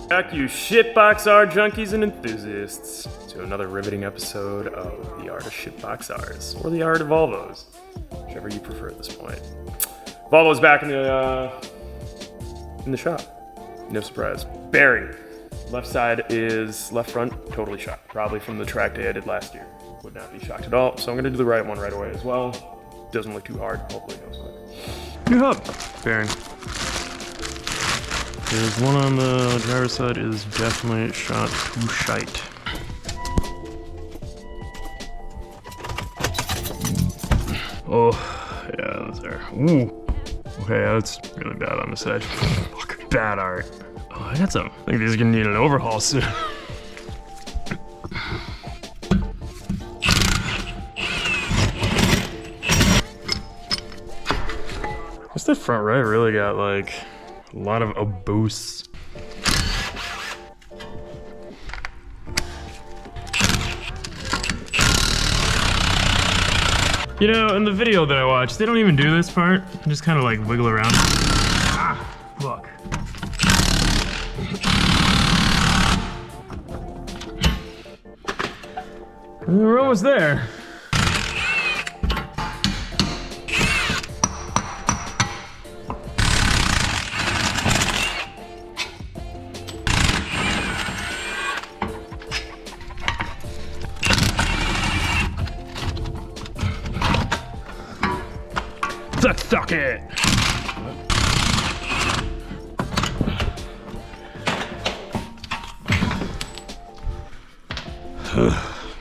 Back, you shitbox R junkies and enthusiasts, to another riveting episode of The Art of Shitbox Rs, or The Art of Volvos, whichever you prefer at this point. Volvo's back in the shop. No surprise. Bearing. Left front, totally shot. Probably from the track day I did last year. Would not be shocked at all, so I'm gonna do the right one right away as well. Doesn't look too hard, hopefully it goes quick. New hub. Bearing. There's one on the driver's side is definitely shot to shite. Oh, yeah, that's there. Ooh. Okay, that's really bad on the side. Fuck, bad art. Oh, I got some. I think these are gonna need an overhaul soon. Guess the front right really got like a lot of boosts. You know, in the video that I watched, they don't even do this part. They just kind of like wiggle around. Ah, fuck. And we're almost there. Suck it!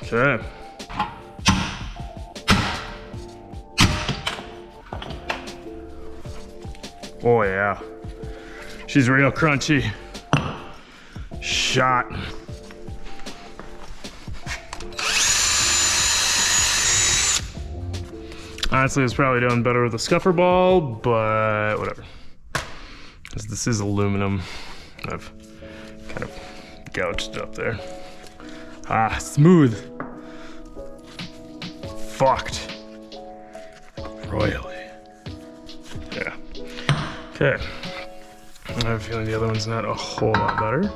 Okay. Oh yeah. She's real crunchy. Shot. Honestly, it's probably done better with a scuffer ball, but whatever. This is aluminum. I've kind of gouged it up there. Ah, smooth. Fucked. Royally. Yeah. Okay. I have a feeling the other one's not a whole lot better.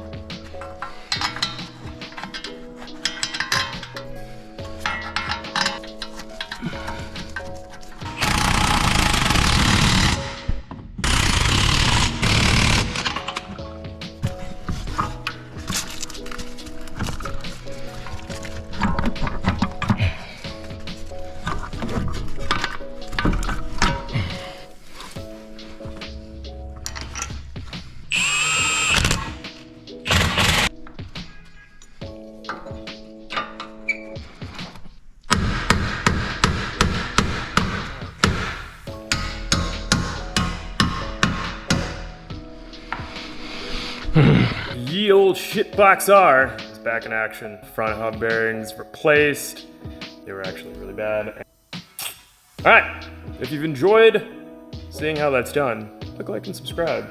Ye old shitbox R is back in action. Front hub bearings replaced. They were actually really bad. Alright, if you've enjoyed seeing how that's done, click like and subscribe.